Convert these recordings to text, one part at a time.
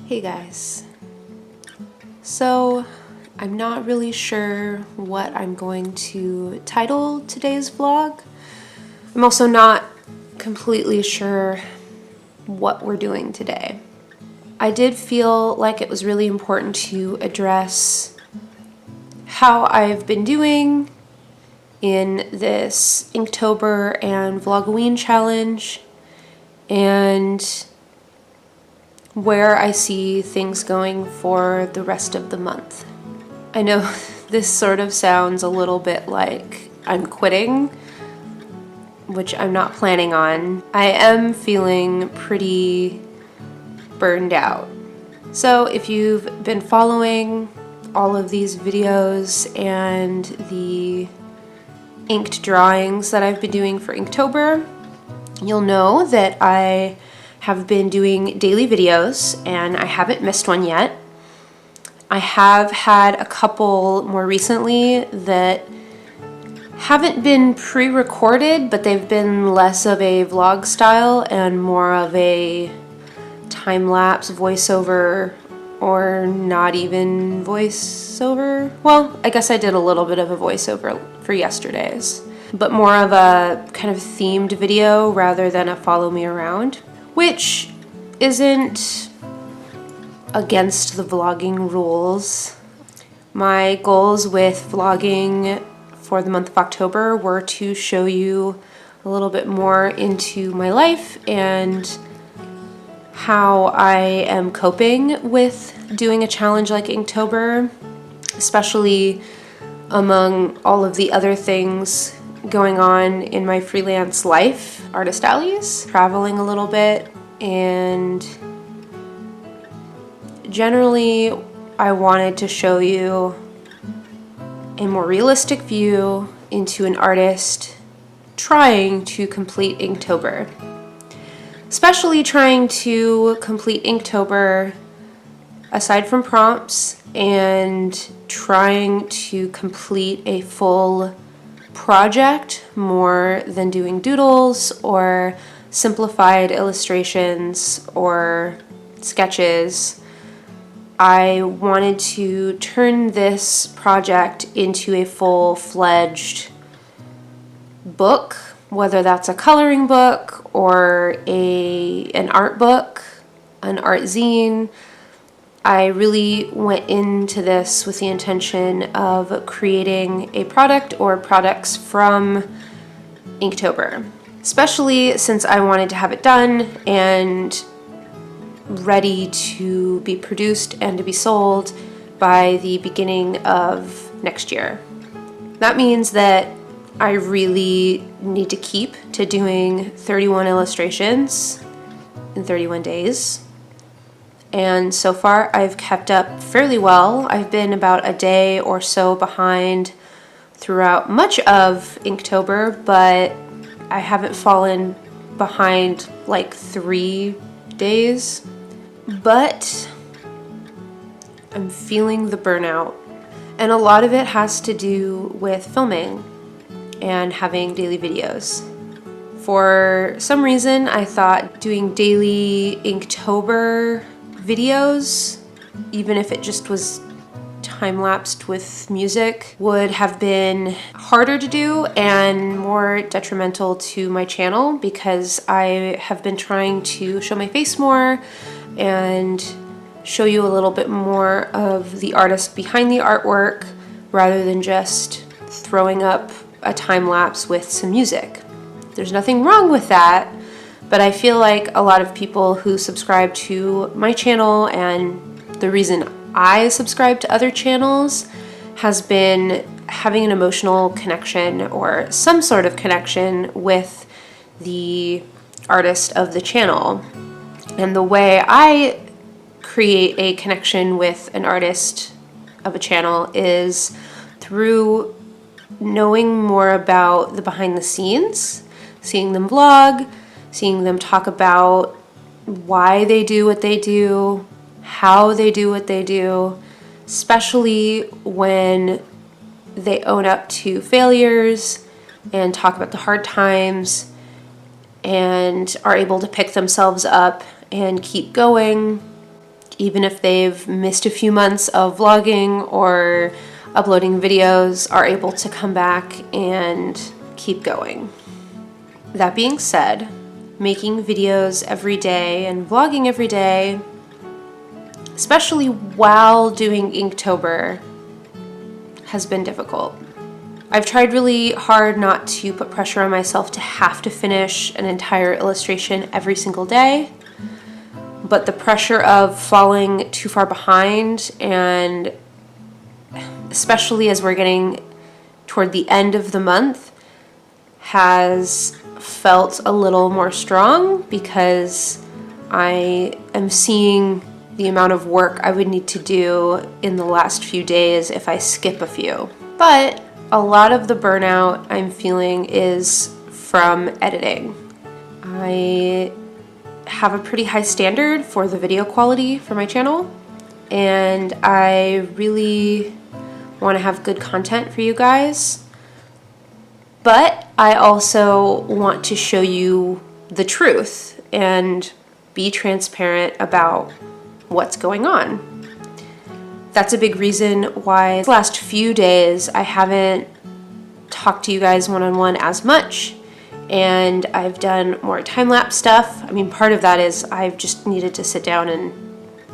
Hey guys, so I'm not really sure what I'm going to title today's vlog. I'm also not completely sure what we're doing today. I did feel like it was really important to address how I've been doing in this Inktober and Vlogoween challenge and where I see things going for the rest of the month. I know this sort of sounds a little bit like I'm quitting, which I'm not planning on. I am feeling pretty burned out. So if you've been following all of these videos and the inked drawings that I've been doing for Inktober, you'll know that I have been doing daily videos and I haven't missed one yet. I have had a couple more recently that haven't been pre-recorded, but they've been less of a vlog style and more of a time-lapse voiceover, or not even voiceover. Well, I guess I did a little bit of a voiceover for yesterday's, but more of a kind of themed video rather than a follow me around, which isn't against the vlogging rules. My goals with vlogging for the month of October were to show you a little bit more into my life and how I am coping with doing a challenge like Inktober, especially among all of the other things going on in my freelance life, artist alleys, traveling a little bit, and generally I wanted to show you a more realistic view into an artist trying to complete Inktober. Especially trying to complete Inktober aside from prompts and trying to complete a full project more than doing doodles or simplified illustrations or sketches. I wanted to turn this project into a full-fledged book, whether that's a coloring book or an art book, an art zine. I really went into this with the intention of creating a product or products from Inktober, especially since I wanted to have it done and ready to be produced and to be sold by the beginning of next year. That means that I really need to keep to doing 31 illustrations in 31 days. And so far I've kept up fairly well. I've been about a day or so behind throughout much of Inktober, but I haven't fallen behind like 3 days. But I'm feeling the burnout, and a lot of it has to do with filming and having daily videos. For some reason, I thought doing daily Inktober videos, even if it just was time-lapsed with music, would have been harder to do and more detrimental to my channel because I have been trying to show my face more and show you a little bit more of the artist behind the artwork rather than just throwing up a time-lapse with some music. There's nothing wrong with that, but I feel like a lot of people who subscribe to my channel, and the reason I subscribe to other channels has been having an emotional connection or some sort of connection with the artist of the channel. And the way I create a connection with an artist of a channel is through knowing more about the behind the scenes, seeing them vlog, seeing them talk about why they do what they do, how they do what they do, especially when they own up to failures and talk about the hard times and are able to pick themselves up and keep going, even if they've missed a few months of vlogging or uploading videos, are able to come back and keep going. That being said, making videos every day and vlogging every day, especially while doing Inktober, has been difficult. I've tried really hard not to put pressure on myself to have to finish an entire illustration every single day, but the pressure of falling too far behind, and especially as we're getting toward the end of the month, has felt a little more strong because I am seeing the amount of work I would need to do in the last few days if I skip a few. But a lot of the burnout I'm feeling is from editing. I have a pretty high standard for the video quality for my channel, and I really want to have good content for you guys. But I also want to show you the truth and be transparent about what's going on. That's a big reason why the last few days I haven't talked to you guys one-on-one as much, and I've done more time-lapse stuff. I mean, part of that is I've just needed to sit down and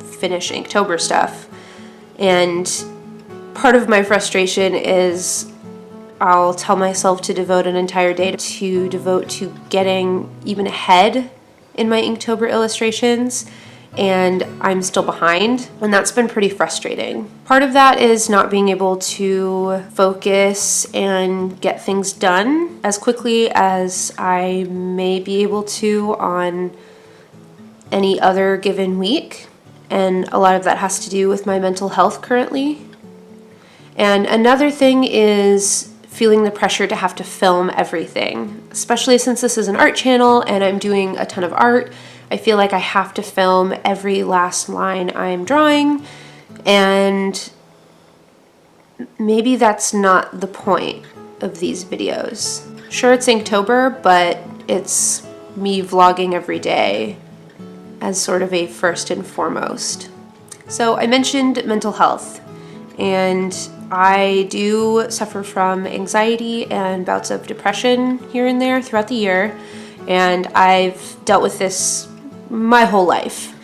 finish Inktober stuff, and part of my frustration is I'll tell myself to devote an entire day to getting even ahead in my Inktober illustrations, and I'm still behind, and that's been pretty frustrating. Part of that is not being able to focus and get things done as quickly as I may be able to on any other given week, and a lot of that has to do with my mental health currently. And another thing is feeling the pressure to have to film everything, especially since this is an art channel and I'm doing a ton of art. I feel like I have to film every last line I'm drawing, and maybe that's not the point of these videos. Sure, it's Inktober, but it's me vlogging every day as sort of a first and foremost. So I mentioned mental health, and I do suffer from anxiety and bouts of depression here and there throughout the year, and I've dealt with this my whole life.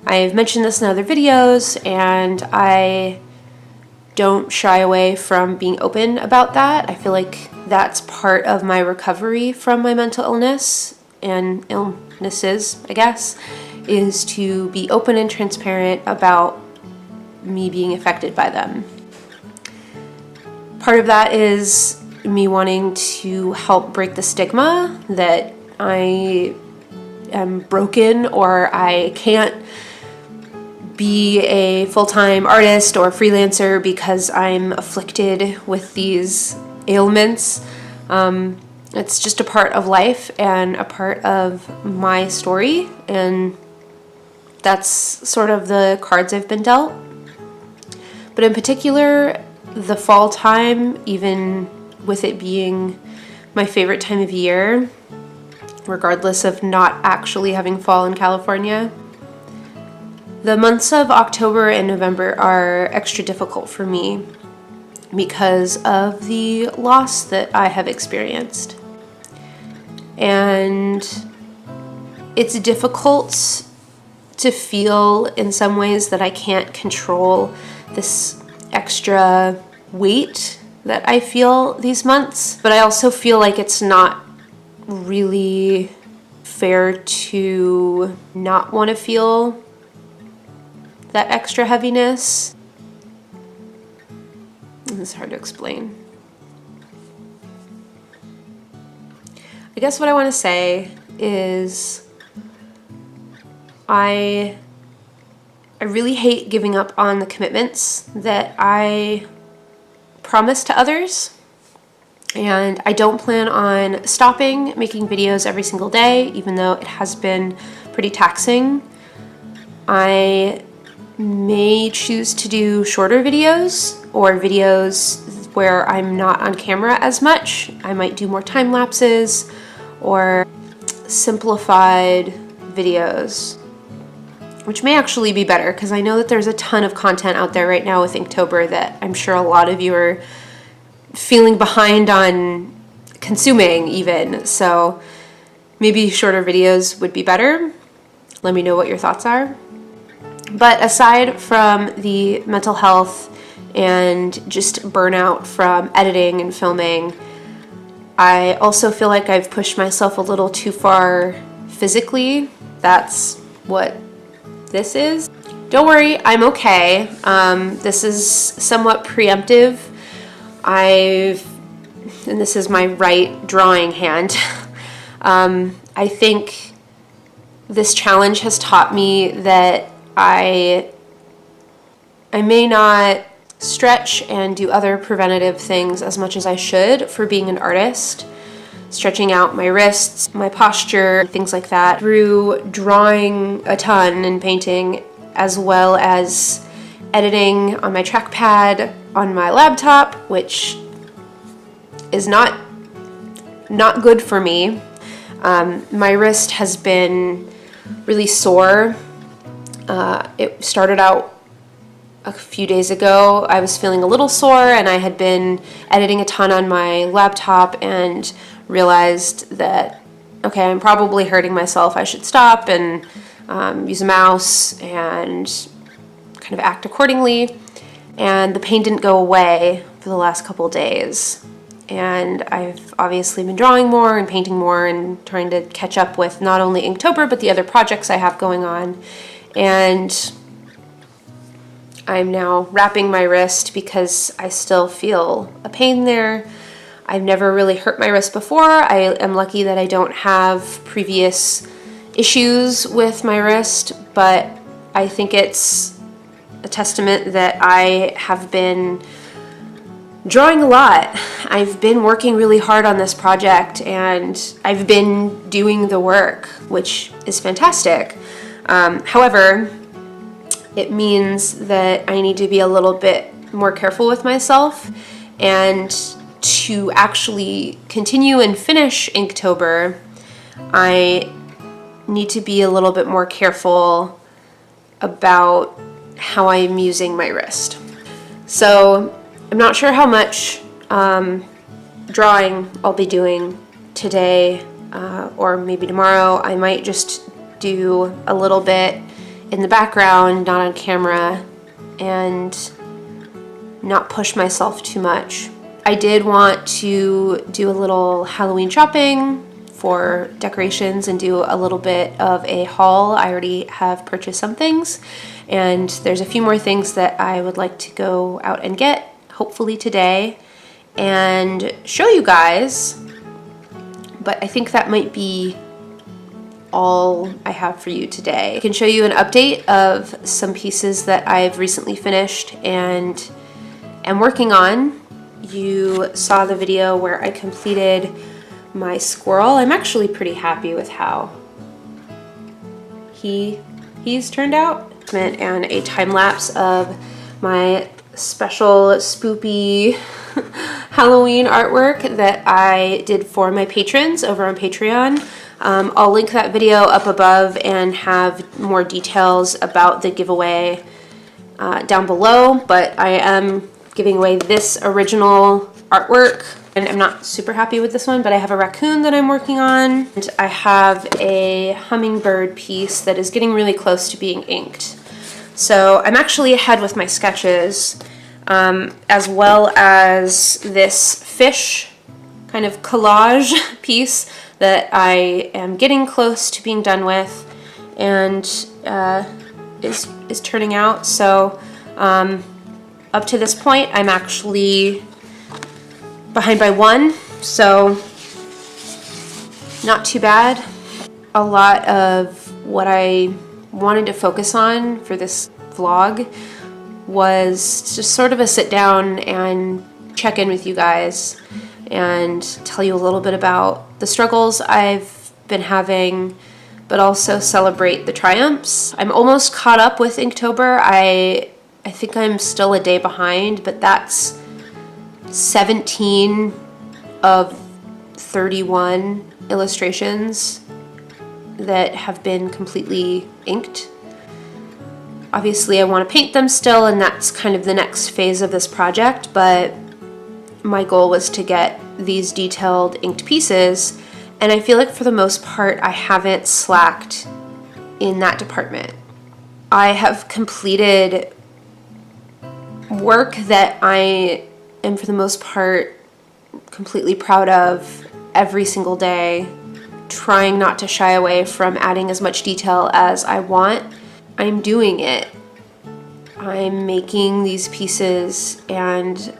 I've mentioned this in other videos, and I don't shy away from being open about that. I feel like that's part of my recovery from my mental illness and illnesses, I guess, is to be open and transparent about me being affected by them. Part of that is me wanting to help break the stigma that I am broken or I can't be a full-time artist or freelancer because I'm afflicted with these ailments. It's just a part of life and a part of my story, and that's sort of the cards I've been dealt. But in particular, the fall time, even with it being my favorite time of year, regardless of not actually having fall in California, the months of October and November are extra difficult for me because of the loss that I have experienced. And it's difficult to feel in some ways that I can't control this extra weight that I feel these months, but I also feel like it's not really fair to not want to feel that extra heaviness. It's hard to explain. I guess what I want to say is I really hate giving up on the commitments that I promise to others, and I don't plan on stopping making videos every single day, even though it has been pretty taxing. I may choose to do shorter videos or videos where I'm not on camera as much. I might do more time lapses or simplified videos, which may actually be better because I know that there's a ton of content out there right now with Inktober that I'm sure a lot of you are feeling behind on consuming even. So maybe shorter videos would be better. Let me know what your thoughts are. But aside from the mental health and just burnout from editing and filming, I also feel like I've pushed myself a little too far physically. That's what this is. Don't worry, I'm okay. This is somewhat preemptive. And this is my right drawing hand. I think this challenge has taught me that I may not stretch and do other preventative things as much as I should for being an artist. Stretching out my wrists, my posture, things like that, through drawing a ton and painting, as well as editing on my trackpad on my laptop, which is not good for me. My wrist has been really sore. It started out a few days ago. I was feeling a little sore and I had been editing a ton on my laptop and realized that, okay, I'm probably hurting myself. I should stop and use a mouse and kind of act accordingly. And the pain didn't go away for the last couple of days. And I've obviously been drawing more and painting more and trying to catch up with not only Inktober, but the other projects I have going on. And I'm now wrapping my wrist because I still feel a pain there. I've never really hurt my wrist before. I am lucky that I don't have previous issues with my wrist, but I think it's a testament that I have been drawing a lot. I've been working really hard on this project and I've been doing the work, which is fantastic. However, it means that I need to be a little bit more careful with myself, and to actually continue and finish Inktober, I need to be a little bit more careful about how I'm using my wrist. So I'm not sure how much drawing I'll be doing today or maybe tomorrow. I might just do a little bit in the background, not on camera, and not push myself too much. I did want to do a little Halloween shopping for decorations and do a little bit of a haul. I already have purchased some things, and there's a few more things that I would like to go out and get, hopefully today, and show you guys. But I think that might be all I have for you today. I can show you an update of some pieces that I've recently finished and am working on. You saw the video where I completed my squirrel. I'm actually pretty happy with how he's turned out. And a time lapse of my special spoopy Halloween artwork that I did for my patrons over on Patreon. I'll link that video up above and have more details about the giveaway down below, but I am giving away this original artwork, and I'm not super happy with this one, but I have a raccoon that I'm working on, and I have a hummingbird piece that is getting really close to being inked. So I'm actually ahead with my sketches, as well as this fish kind of collage piece that I am getting close to being done with and is turning out. So up to this point, I'm actually behind by one, so not too bad. A lot of what I wanted to focus on for this vlog was just sort of a sit down and check in with you guys and tell you a little bit about the struggles I've been having, but also celebrate the triumphs. I'm almost caught up with Inktober. I think I'm still a day behind, but that's 17 of 31 illustrations that have been completely inked. Obviously I want to paint them still, and that's kind of the next phase of this project, but my goal was to get these detailed inked pieces, and I feel like for the most part I haven't slacked in that department. I have completed work that I am for the most part completely proud of every single day, trying not to shy away from adding as much detail as I want. I'm doing it. I'm making these pieces and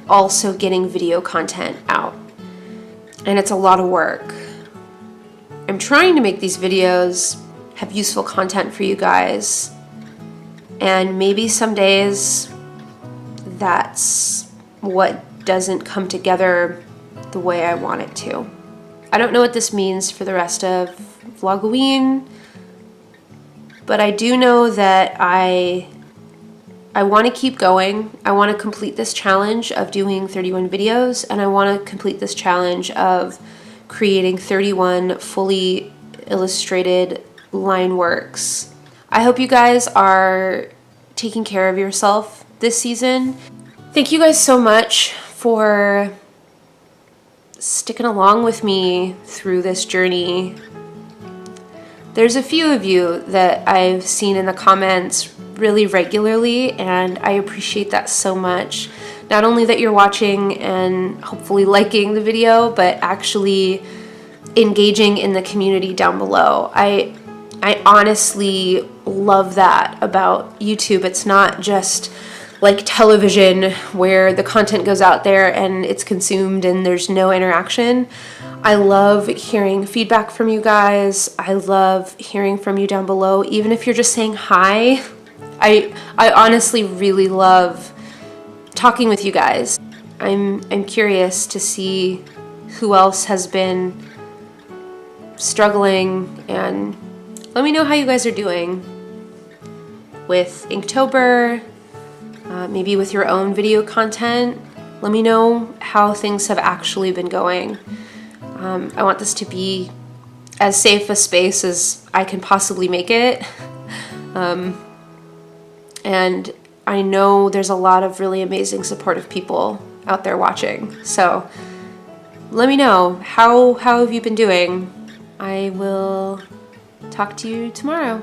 also getting video content out. And it's a lot of work. I'm trying to make these videos have useful content for you guys. And maybe some days that's what doesn't come together the way I want it to. I don't know what this means for the rest of Vlogoween, but I do know that I want to keep going. I want to complete this challenge of doing 31 videos, and I want to complete this challenge of creating 31 fully illustrated line works. I hope you guys are taking care of yourself this season. Thank you guys so much for sticking along with me through this journey. There's a few of you that I've seen in the comments really regularly, and I appreciate that so much. Not only that you're watching and hopefully liking the video, but actually engaging in the community down below. I honestly love that about YouTube. It's not just like television where the content goes out there and it's consumed and there's no interaction. I love hearing feedback from you guys. I love hearing from you down below, even if you're just saying hi. I honestly really love talking with you guys. I'm curious to see who else has been struggling, and let me know how you guys are doing with Inktober, maybe with your own video content. Let me know how things have actually been going. I want this to be as safe a space as I can possibly make it. And I know there's a lot of really amazing supportive people out there watching. So let me know, how have you been doing? I will talk to you tomorrow.